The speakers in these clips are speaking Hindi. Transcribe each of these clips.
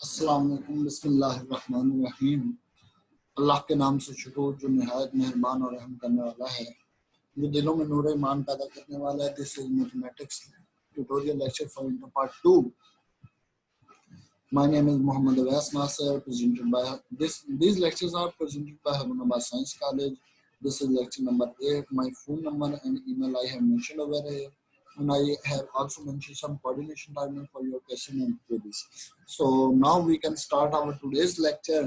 अस्सलाम वालेकुम, बिस्मिल्लाहिर्रहमानिर्रहीम। अल्लाह के नाम से शुरू जो निहायत मेहरबान और रहम करने वाला है, जो दिलों में नूर ईमान पैदा करने वाला है। This is mathematics tutorial lecture for inter part 2। My name is Muhammad Awais Nasser, presented by these lectures are presented by Harunabad Science College. This is lecture number 8. My phone number and email I have mentioned over here, and I have also mentioned some coordination timing for your question and queries. So now we can start our today's lecture.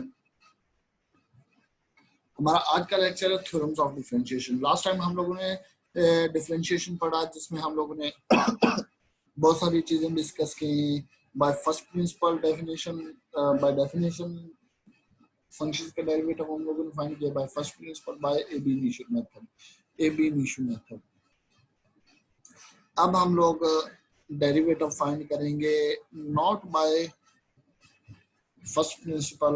हमारा आज का लेक्चर है theorems of differentiation. Last time हम लोगों ने डिफरेंशिएशन पढ़ा, जिसमें हम लोगों ने बहुत सारी चीजें डिस्कस की। By first principle definition, by definition functions का डेरिवेटिव हम लोगों ने फाइंड किया by first principle, by ab initio method. अब हम लोग डेरिवेटिव फाइंड करेंगे नॉट बाय फर्स्ट प्रिंसिपल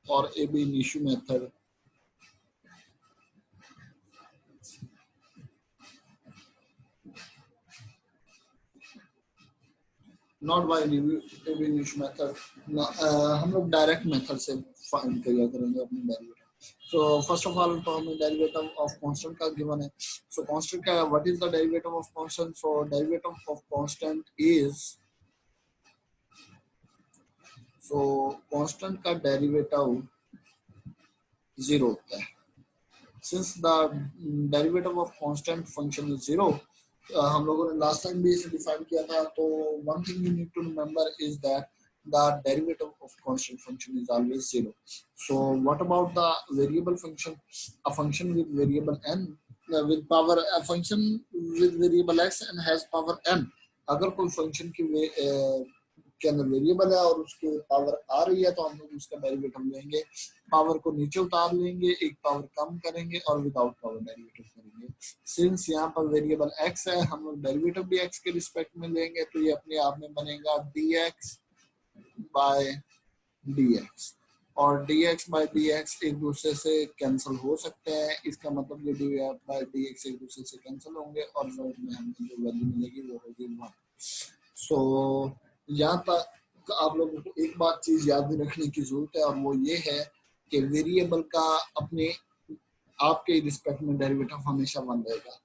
और ab initio method, not by ab method. हम लोग डायरेक्ट मेथड से फाइंड किया करेंगे अपने derivative. So first of all तो हमें डेरिवेटिव ऑफ कांस्टेंट का गिवन है। सो कांस्टेंट का what is the derivative of constant? So derivative of constant is, so constant का डेरिवेटिव 0 होता है। Since the derivative of constant function is 0, हम लोगों ने लास्ट टाइम भी इसे डिफाइन किया था। तो one thing you need to remember is that the derivative of constant function is always 0. So what about the variable function? A function with variable n, with power, a function with variable x and has power n. अगर कोई फंक्शन के अंदर वेरिएबल है और उसके पावर आ रही है, तो हम लोग उसका डेरिवेटिव लेंगे, पावर को नीचे उतार लेंगे, एक पावर कम करेंगे और विदाउट पावर डेरिवेटिव करेंगे। सिंस यहाँ पर वेरिएबल x है, हम लोग डेरिवेटिव भी x के रिस्पेक्ट में लेंगे, तो ये अपने आप में बनेगा dx बाय dx, और dx बाय dx एक दूसरे से कैंसिल हो सकते हैं। इसका मतलब ये dx बाय dx एक दूसरे से कैंसिल होंगे और रिजल्ट में हमें जो वैल्यू मिलेगी वो होगी 1। सो यहाँ तक आप लोगों को एक बात चीज याद रखने की जरूरत है, और वो ये है कि वेरिएबल का अपने आपके रिस्पेक्ट में डेरिवेटिव हमेशा 1 रहेगा।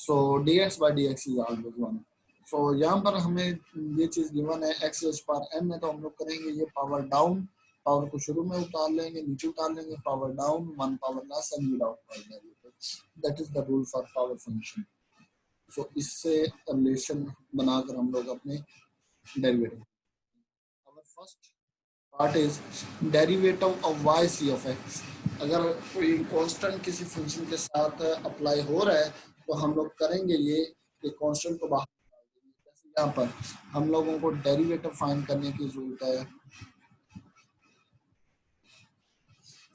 So dx by dx is always 1। So यहाँ पर हमें ये चीज गिवन है x रेज़ पावर n में, तो हम लोग करेंगे ये पावर डाउन, पावर को शुरू में उतार लेंगे, नीचे उतार लेंगे, power down 1 power less and without power derivative. That is the rule for power function. So इससे रिलेशन बनाकर हम लोग अपने derivative, our first part is derivative of y c of x। अगर कोई कांस्टेंट किसी फंक्शन के साथ अप्लाई हो रहा है, तो हम लोग करेंगे ये कि कांस्टेंट को बाहर, यहाँ पर हम लोगों को डेरिवेटिव फाइंड करने की जरूरत है।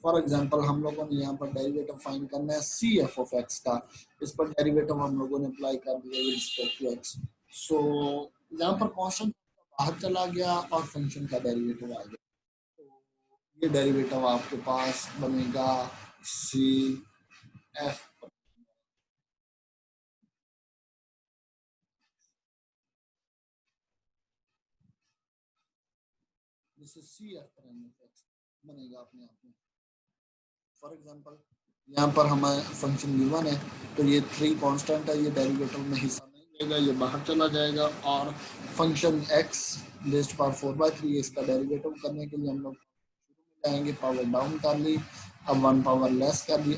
फॉर एग्जांपल हम लोगों ने यहाँ पर डेरिवेटिव फाइंड करना है सी एफ ऑफ एक्स का। इस पर डेरिवेटिव हम लोगों ने अप्लाई कर दिया विद रिस्पेक्ट टू एक्स। सो यहाँ पर कांस्टेंट बाहर चला गया और फंक्शन का डेरिवेटिव आ गया, तो ये डेरिवेटिव आपके पास बनेगा C F, this is C F prime of X बनेगा अपने आप में। फॉर एग्जांपल यहाँ पर हमारा फंक्शन गिवन है, तो ये 3 कांस्टेंट है, ये डेरिवेटिव में हिस्सा नहीं लेगा, ये बाहर चला जाएगा, और फंक्शन x रेज़्ड पावर 4/3 इसका डेरिवेटिव करने के लिए हम लोग शुरू में जाएंगे, पावर डाउन कर ली, अब 1 पावर लेस कर ली,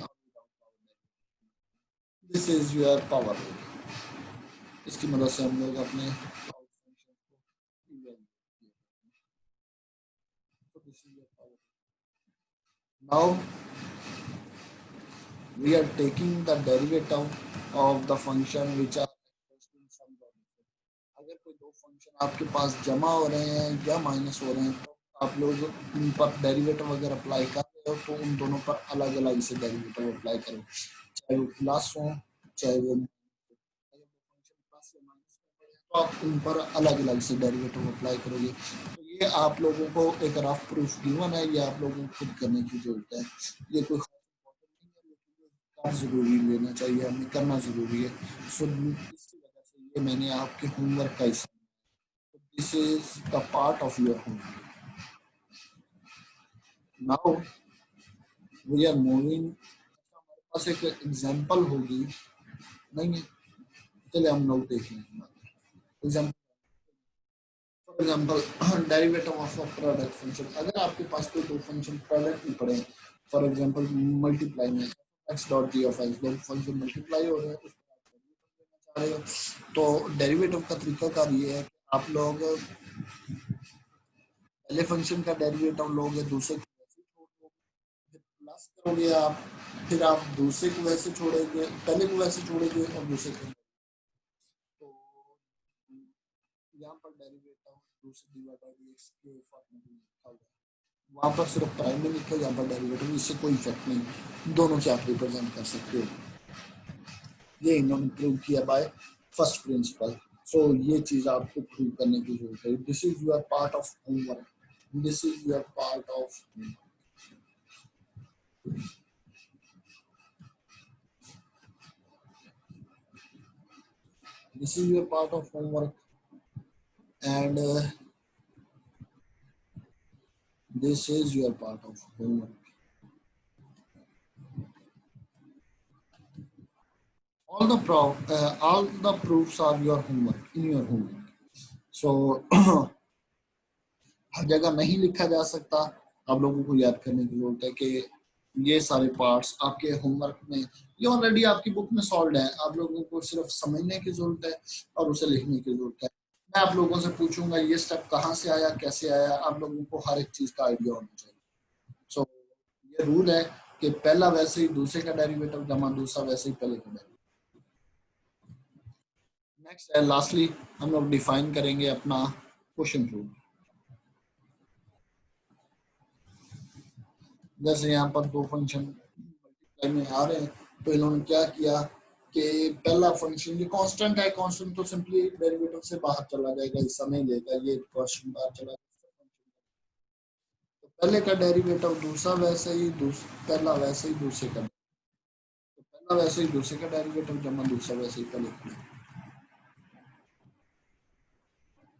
दिस इज योर पावर। इसकी मदद से हम लोग अपने now we are taking the derivative of the function which are expressed in some terms. अगर कोई दो फंक्शन आपके पास जमा हो रहे हैं या माइनस हो रहे हैं, तो आप लोग उन पर डेरिवेटिव अगर अप्लाई कर रहे हो, तो उन दोनों पर अलग अलग से डेरिवेटिव अप्लाई करो, चाहे वो प्लस हो चाहे वो, अगर वो फंक्शन प्लस या माइनस में पड़े तो आप उन पर अलग अलग से डेरिवेटिव अप्लाई करोगे। तो ये आप लोगों को एक रफ प्रूफ गिवन है, ये आप लोगों को खुद करने की जरूरत है। ये कोई जरूरी लेना चाहिए, हमें करना जरूरी है। सो इसकी वजह से ये मैंने आपके होमवर्क का हिस्सा, This is the part of your homework. Now we are moving. हमारे पास एक एग्जांपल होगी नहीं है, चलिए हम लोग देख लेंगे example. For example derivative of a product function. अगर आपके पास कोई दो फंक्शन प्रोडक्ट में पड़े, फॉर एग्जांपल मल्टीप्लाई में x dot G of x, दो फंक्शन मल्टीप्लाई हो रहे हैं, उसको आप डेरिवेटिव लेना चाह रहे हो, तो डेरिवेटिव का तरीका कार ये है कि आप लोग पहले फंक्शन का डेरिवेटिव लोगे, दूसरे को वैसे ही छोड़ दोगे, फिर प्लस करोगे आप, फिर आप दूसरे को वैसे छोड़ोगे, पहले को वैसे छोड़ोगे और दूसरे को. तो यहाँ पर डेरिवेटिव दूसरे डिवाइड बाय dx के फॉर्म में लिखा हुआ है, वहाँ पर सिर्फ प्राइम में लिखा, यहाँ पर डेरिवेटिव, इससे कोई इफेक्ट नहीं, दोनों से आप रिप्रेजेंट कर सकते हो. ये इन्होंने प्रूव किया बाय फर्स्ट प्रिंसिपल. सो ये चीज आपको प्रूव करने की जरूरत है. This is your part of homework. This is your part of this is your part of homework, and this is your part of homework. All the proofs are your homework, in your homework. So हर जगह नहीं लिखा जा सकता, आप लोगों को याद करने की जरूरत है कि ये सारे पार्ट्स आपके होमवर्क में, ये ऑलरेडी आपकी बुक में सॉल्व है, आप लोगों को सिर्फ समझने की जरूरत है और उसे लिखने की जरूरत है. मैं आप लोगों से पूछूंगा ये स्टेप कहाँ से आया, कैसे आया, आप लोगों को हर एक चीज का आइडिया होना चाहिए. सो ये रूल है कि पहला वैसे ही दूसरे का डेरिवेटिव जमा दूसरा वैसे ही पहले का डेरिवेटिव. नेक्स्ट है लास्टली हम लोग डिफाइन करेंगे अपना क्वेश्चन रूल. जैसे यहाँ पर दो फंक्शन मल्टीप्लाई में आ रहे हैं, तो इन्होंने क्या किया कि पहला फंक्शन ये कांस्टेंट है, कांस्टेंट तो सिंपली डेरिवेटिव से बाहर चला जाएगा, हिस्सा नहीं लेगा, ये कांस्टेंट बाहर चला जाएगा. तो पहले का डेरिवेटिव दूसरा वैसे ही, पहला वैसे ही दूसरे का, तो पहला वैसे ही दूसरे का डेरिवेटिव जमा दूसरा वैसे ही पहले का.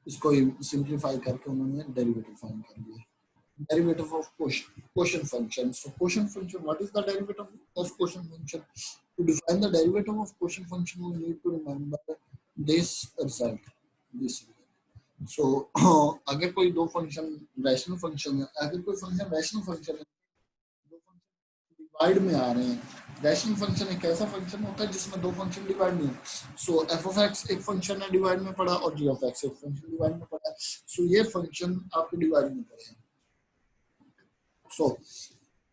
इसको सिंप्लीफाई करके उन्होंने डेरिवेटिव फाइंड कर दिया. Derivative of quotient function. So quotient function, what is the derivative of quotient function? To define the derivative of quotient function, we need to remember this result. This. So अगर कोई दो फंक्शन रैशनल फंक्शन है, अगर कोई फंक्शन रैशनल फंक्शन है, दो फंक्शन डिवाइड में आ रहे हैं. रैशनल फंक्शन एक ऐसा फंक्शन होता है जिसमें दो फंक्शन डिवाइड नहीं है. सो एफ ऑफ एक्स एक फंक्शन है डिवाइड में पड़ा और जी ऑफ एक्स एक फंक्शन डिवाइड में पड़ा. सो ये फंक्शन आपके डिवाइड में पड़े हैं. सो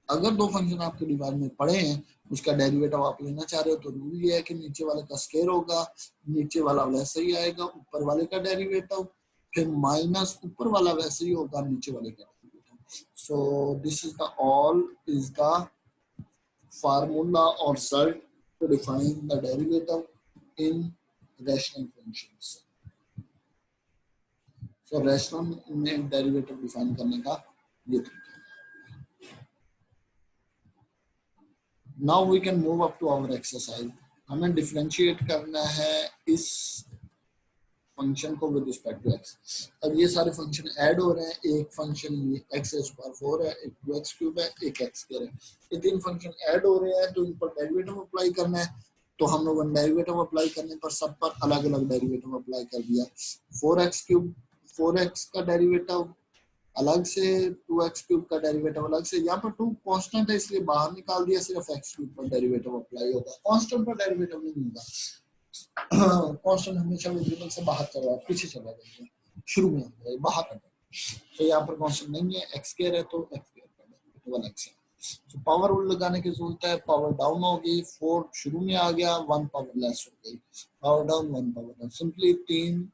अगर दो फंक्शन आपके डिवाइड में पड़े हैं, उसका डेरिवेटिव आप लेना चाह रहे हो, तो रूल ये है कि नीचे वाले का स्क्वायर होगा, नीचे वाला वैसे ही आएगा ऊपर वाले का डेरिवेटिव, फिर माइनस ऊपर वाला वैसे ही होगा नीचे वाले का derivative. So this is the all is the formula और result to define the derivative in rational functions. So rational में डेरिवेटिव डिफाइन करने का ये तरीका. Now we can move up to our exercise. हमें डिफरेंशिएट करना है इस फंक्शन को विद रिस्पेक्ट टू एक्स. अब ये सारे फंक्शन ऐड हो रहे हैं, एक फंक्शन ये एक्स पावर 4 है, एक 2x क्यूब है, एक x स्क्वायर है. ये तीन फंक्शन ऐड हो रहे हैं, तो इन पर डेरिवेटिव अप्लाई करना है. तो हम लोगों ने डेरिवेटिव अप्लाई करने पर सब पर अलग अलग डेरिवेटिव अप्लाई कर दिया. 4x क्यूब, 4x का डेरिवेटिव अलग से, 2x क्यूब का डेरिवेटिव अलग से. यहाँ पर 2 कांस्टेंट है इसलिए बाहर निकाल दिया, सिर्फ x क्यूब पर डेरिवेटिव अप्लाई होगा, कांस्टेंट पर डेरिवेटिव नहीं होगा. कांस्टेंट हमेशा वेरिएबल से बाहर चला, पीछे चला जाएगा, शुरू में आता है बाहर आता है. तो यहाँ पर कांस्टेंट नहीं है, x स्क्वायर है तो x स्क्वायर का डेरिवेटिव 1x है. तो पावर रूल लगाने की जरूरत है. पावर डाउन हो गई, 4 शुरू में आ गया, 1 पावर लेस हो गई, power down 1 power down. Simply 3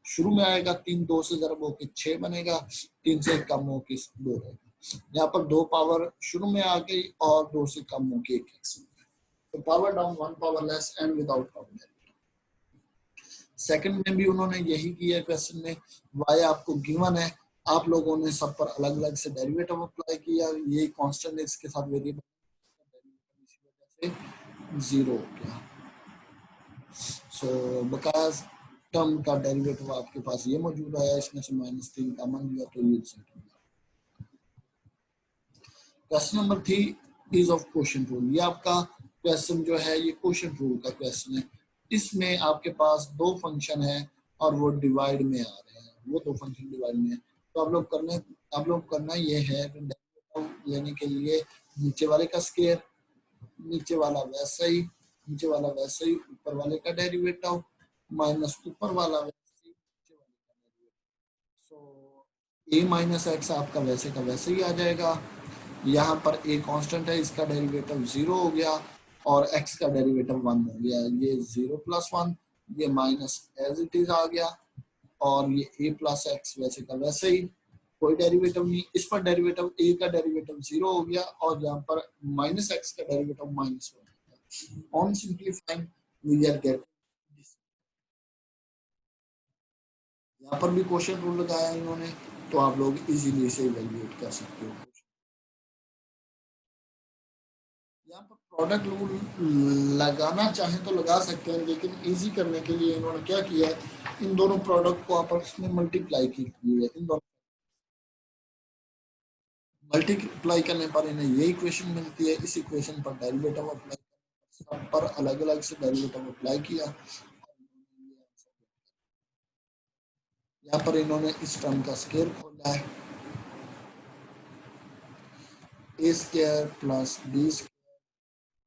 शुरू में आएगा, 3 2 से जरा होकर 6 बनेगा, 3 से कम होकर 2 रहेगा. यहाँ पर 2 पावर शुरू में आ गई और 2 से कम होकर 1 x. तो power down 1 power less and without power. Second में भी उन्होंने यही किया. क्वेश्चन में y आपको गिवन है, आप लोगों ने सब पर अलग अलग से डेरिवेटिव अप्लाई किया. ये कांस्टेंट है, इसके साथ वेरिएबल इसी वजह से 0 हो गया. सो बिकॉज टर्म का डेरिवेटिव आपके पास ये मौजूद है, इसमें से -3 कॉमन लिया तो ये रिजल्ट मिला। Question number 3 is of quotient rule. ये आपका क्वेश्चन जो है ये क्वोशिएंट रूल का क्वेश्चन है। इसमें आपके पास दो फंक्शन है और वो डिवाइड में आ रहे हैं, वो दो फंक्शन डिवाइड में है। तो आप लोग करना ये है लेने के लिए नीचे वाले का स्क्वायर, नीचे वाला वैसा ही, नीचे वाला वैसे ही, ऊपर वाले का डेरिवेटिव माइनस ऊपर वाला वैसे ही, नीचे वाले का derivative. So a minus x आपका वैसे का वैसे ही आ जाएगा। यहाँ पर a कांस्टेंट है, इसका डेरिवेटिव 0 हो गया और x का डेरिवेटिव 1 हो गया। ये 0 + 1, ये माइनस एज इट इज आ गया और ये a + x वैसे का वैसे ही, कोई डेरिवेटिव नहीं। इस पर डेरिवेटिव a का डेरिवेटिव 0 हो गया और यहाँ पर -x का डेरिवेटिव -1 हो गया। On simplifying we are get, यहाँ पर भी क्वोशिएंट रूल लगाया इन्होंने, तो आप लोग इजीली इसे इवैल्यूएट कर सकते हो। यहाँ पर प्रोडक्ट रूल लगाना चाहे तो लगा सकते हैं, लेकिन इजी करने के लिए इन्होंने क्या किया है, इन दोनों प्रोडक्ट को आपस में मल्टीप्लाई की है। इन दोनों मल्टीप्लाई करने पर इन्हें ये इक्वेशन मिलती है। इस इक्वेशन पर डेरिवेटिव अप्लाई, सब पर अलग अलग से डेरिवेटिव अप्लाई किया। यहाँ पर इन्होंने इस टर्म का स्क्वायर खोला है, a square plus b square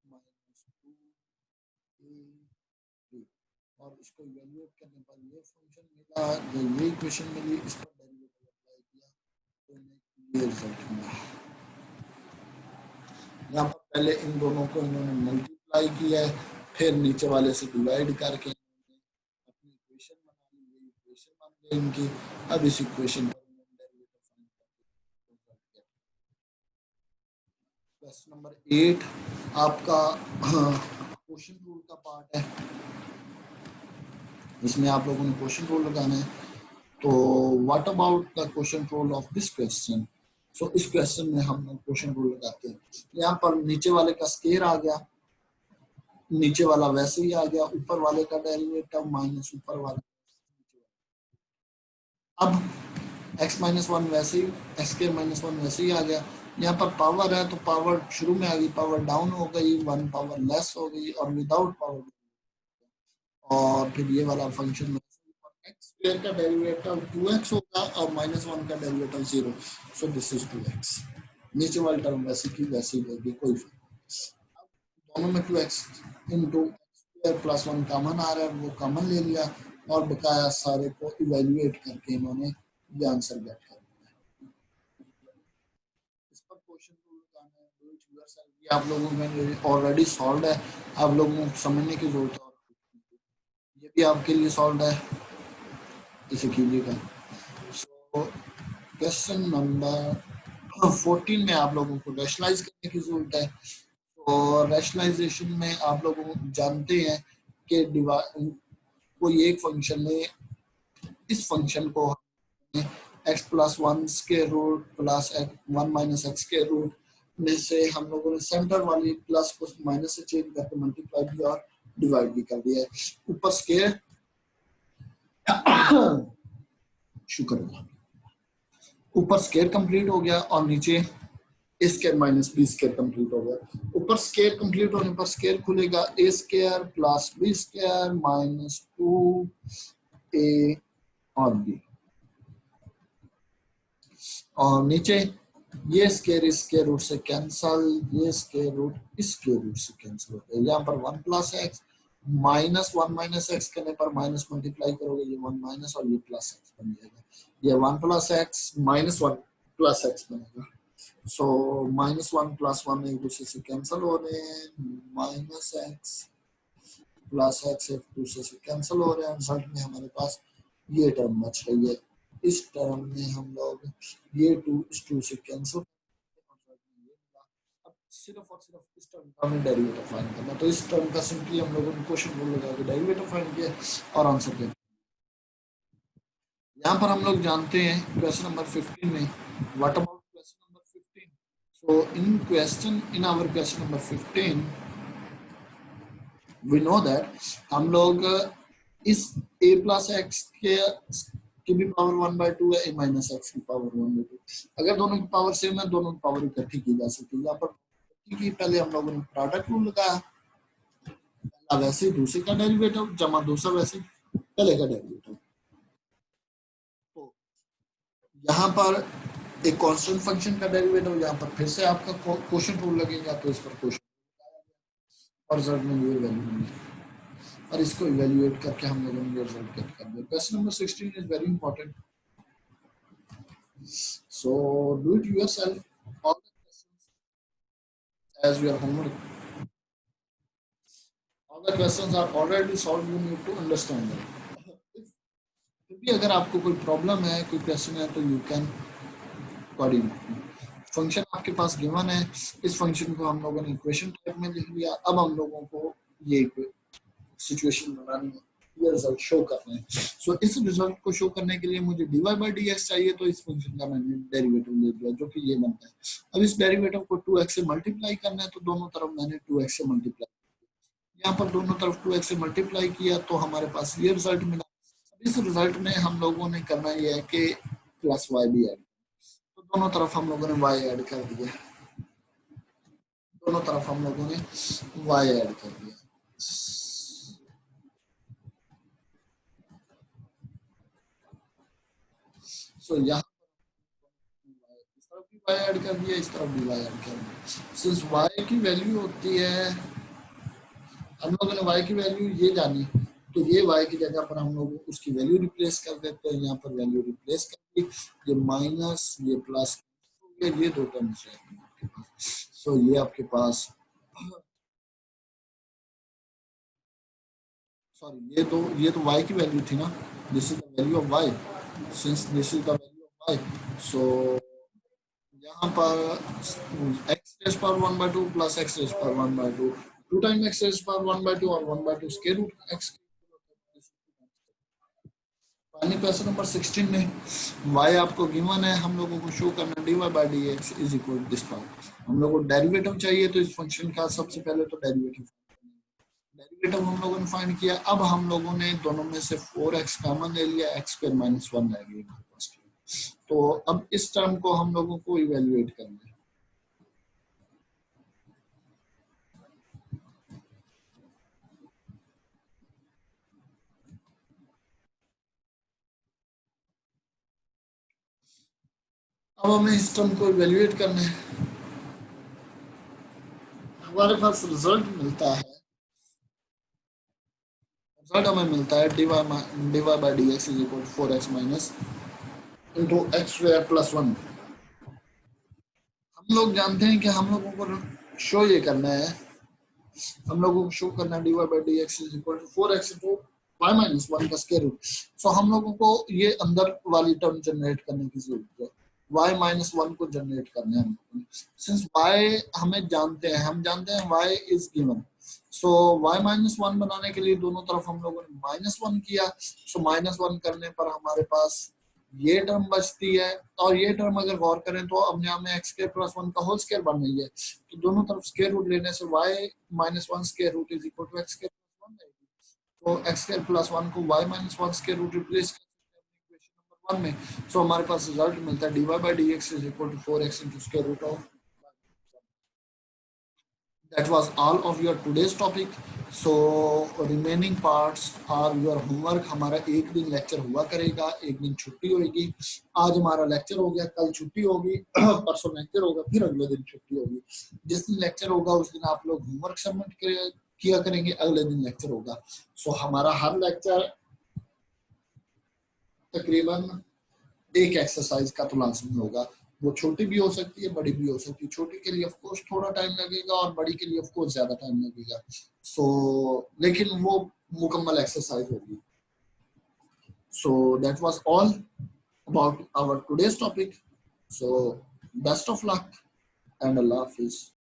minus 2ab, और इसको इवैल्यूएट करने पर ये फंक्शन मिला, ये इक्वेशन मिली, इस पर डेरिवेटिव अप्लाई किया तो इन्हें ये रिजल्ट मिला। यहाँ पर पहले इन दोनों को इन्होंने मल्टीप्लाई किया है, फिर नीचे वाले से डिवाइड करके अपनी इक्वेशन बना ली, ये इक्वेशन बन गई इनकी। अब इस इक्वेशन पर क्वेश्चन नंबर 8 आपका क्वोशिएंट रूल का पार्ट है। इसमें आप लोगों ने क्वोशिएंट रूल लगाना है। तो what about the quotient rule of this question. So इस क्वेश्चन में हम लोग क्वोशिएंट रूल लगाते हैं। यहाँ पर नीचे वाले का स्क्वायर आ गया, नीचे वाला वैसे ही आ गया, ऊपर वाले का डेरिवेटिव माइनस ऊपर वाला। अब x - 1 वैसे ही, x² - 1 वैसे ही आ गया। यहाँ पर पावर है तो पावर शुरू में आ गई, पावर डाउन हो गई, 1 पावर लेस हो गई और विदाउट पावर, और फिर ये वाला फंक्शन x² का डेरिवेटिव 2x होगा और -1 का derivative 0। So this is 2x। नीचे वाली टर्म वैसे की वैसे ही होगी, कोई दोनों में 2x इंटू + 1 कॉमन आ रहा है, वो कॉमन ले लिया और बकाया सारे को इवैल्यूएट करके इन्होंने ये आंसर गेट कर दिया। इस पर क्वेश्चन रूल लगाना है, ये आप लोगों में ऑलरेडी सॉल्व है, आप लोगों को समझने की जरूरत है। ये भी आपके लिए सॉल्व है, इसे कीजिएगा। सो क्वेश्चन नंबर 14 में आप लोगों को रैशनलाइज करने की जरूरत है। और रैशनलाइजेशन में आप लोग जानते हैं कि कोई एक फंक्शन में इस फंक्शन को x + 1 square root plus 1 - x square root में से हम लोगों ने सेंटर वाली प्लस को माइनस से चेंज करके मल्टीप्लाई किया और डिवाइड भी कर दिया है। ऊपर स्क्वायर शुक्र, ऊपर स्क्वायर कंप्लीट हो गया और नीचे a square minus b square complete हो गया। ऊपर स्क्वायर कंप्लीट होने पर स्क्वायर खुलेगा, a square plus b square minus 2a और b, और नीचे ये स्क्वायर इस स्क्वायर रूट से कैंसल, ये स्क्वायर रूट इस स्क्वायर रूट से कैंसिल हो गया। यहाँ पर 1 + x -1 - x करने पर माइनस मल्टीप्लाई करोगे, ये 1 माइनस और ये प्लस x बन जाएगा। ये 1 + x -1 + x बनेगा। सो -1 + 1 एक दूसरे से कैंसिल हो रहे हैं, -x + x एक दूसरे से कैंसिल हो रहे हैं। रिजल्ट में हमारे पास ये टर्म बच रही है। इस टर्म में हम लोग ये 2 इस 2 से कैंसिल, अब सिर्फ और सिर्फ इस टर्म का हमें डेरिवेटिव फाइंड करना। तो इस टर्म का सिंपली हम लोगों ने क्वेश्चन रूल लगा के डेरिवेटिव फाइंड किया और आंसर किया। यहाँ पर हम लोग जानते हैं क्वेश्चन नंबर 15 में, what about question number 15। So in our question number 15 we know that हम लोग इस a प्लस एक्स के की भी पावर 1/2 है, a माइनस एक्स की पावर 1/2। अगर दोनों की पावर सेम है, दोनों की पावर इकट्ठी की जा सकती है। यहाँ पर की पहले हम लोगों ने प्रोडक्ट रूल लगाया, पहला वैसे दूसरे का डेरिवेटिव जमा दूसरा वैसे पहले का डेरिवेटिव। तो यहाँ पर एक कांस्टेंट फंक्शन का डेरिवेटिव, यहाँ पर फिर से आपका क्वोशिएंट रूल लगेगा, तो इस पर क्वोशिएंट और रिजल्ट में ये वैल्यू मिलेगी और इसको इवैल्यूएट करके हम लोगों ने रिजल्ट गेट कर दिया। Question number 16 is very important, so do it yourself all the questions as your homework. All the questions are already solved, you need to understand them. फिर भी अगर आपको कोई प्रॉब्लम है, कोई क्वेश्चन है, तो यू कैन कोऑर्डिनेट। फंक्शन आपके पास गिवन है, इस फंक्शन को हम लोगों ने इक्वेशन टाइप में लिख लिया। अब हम लोगों को ये सिचुएशन बनानी है, ये रिजल्ट शो करना है। सो इस रिजल्ट को शो करने के लिए मुझे dy by dx चाहिए, तो इस फंक्शन का मैंने डेरिवेटिव ले लिया जो कि ये बनता है। अब इस डेरिवेटिव को 2x से मल्टीप्लाई करना है, तो दोनों तरफ मैंने 2x से मल्टीप्लाई, यहाँ पर दोनों तरफ 2x से मल्टीप्लाई किया तो हमारे पास ये रिजल्ट मिला। इस रिजल्ट में हम लोगों ने करना ये है कि प्लस y भी ऐड, तो दोनों तरफ हम लोगों ने y ऐड कर दिया, दोनों तरफ हम लोगों ने y ऐड कर दिया। सो यहाँ इस तरफ भी y ऐड कर दिया, इस तरफ भी y ऐड कर दिया। सिंस y की वैल्यू होती है, हम लोगों ने y की वैल्यू ये जानी, तो ये y की जगह पर हम लोग उसकी वैल्यू रिप्लेस कर देते हैं। यहाँ पर वैल्यू रिप्लेस कर दी, ये माइनस ये प्लस, ये दो टर्म्स है आपके पास। सो ये आपके पास, सॉरी ये तो y की वैल्यू थी ना, this is the value of y, since this is the value of y। So यहाँ पर x raise power 1/2 plus x raise power 1/2, 2 time x raise power 1/2 और 1/2 square root x। Finally question number 16 में y आपको गिवन है, हम लोगों को शो करना dy by dx is equal to this part. हम लोगों को डेरिवेटिव चाहिए, तो इस फंक्शन का सबसे पहले तो डेरिवेटिव हम लोगों ने फाइंड किया। अब हम लोगों ने दोनों में से 4x कॉमन ले लिया, x स्क्वायर माइनस 1 रह गया। तो अब इस टर्म को हम लोगों को इवेल्युएट करना है। अब हमें इस टर्म को इवेल्युएट करना है। हमारे पास रिजल्ट मिलता है, रिजल्ट हमें मिलता है dy by dx is equal to 4x minus into X square plus 1। हम लोग जानते हैं कि हम लोगों को शो ये करना है, हम लोगों को शो करना है dy by dx is equal to 4x into y minus 1 का स्क्वायर रूट। सो हम लोगों को ये अंदर वाली टर्म जनरेट करने की जरूरत है, y माइनस 1 को जनरेट करना है। सिंस y हमें जानते हैं, हम जानते हैं y is given, so y minus 1 बनाने के लिए दोनों तरफ हम लोगों ने माइनस 1 किया। सो माइनस 1 करने पर हमारे पास ये टर्म बचती है, और ये टर्म अगर गौर करें तो अब यहाँ में एक्स स्क्वायर प्लस 1 का होल स्क्वायर बन रही है, तो दोनों तरफ स्क्वायर रूट लेने से y minus 1 square root is equal to X square plus 1 रहेगी। तो एक्स स्क्वायर प्लस 1 को y minus 1 square root replace कर सकते हैं इक्वेशन नंबर 1 में। सो हमारे पास रिजल्ट मिलता है dy by dx is equal to 4x into square root of। That was all of your today's topic. So remaining parts are your homework। हमारा एक दिन लेक्चर हुआ करेगा, एक दिन छुट्टी होगी। आज हमारा लेक्चर हो गया, कल छुट्टी होगी, परसों लेक्चर होगा, फिर अगले दिन छुट्टी होगी। जिस दिन लेक्चर होगा उस दिन आप लोग होमवर्क सबमिट किया करेंगे, अगले दिन लेक्चर होगा। सो हमारा हर लेक्चर तकरीबन एक एक्सरसाइज का तो लाजमी होगा, वो छोटी भी हो सकती है, बड़ी भी हो सकती है। छोटी के लिए ऑफ कोर्स थोड़ा टाइम लगेगा और बड़ी के लिए ऑफ कोर्स ज्यादा टाइम लगेगा। सो लेकिन वो मुकम्मल एक्सरसाइज होगी। So that was all about our today's topic. So best of luck and अल्लाह हाफिज।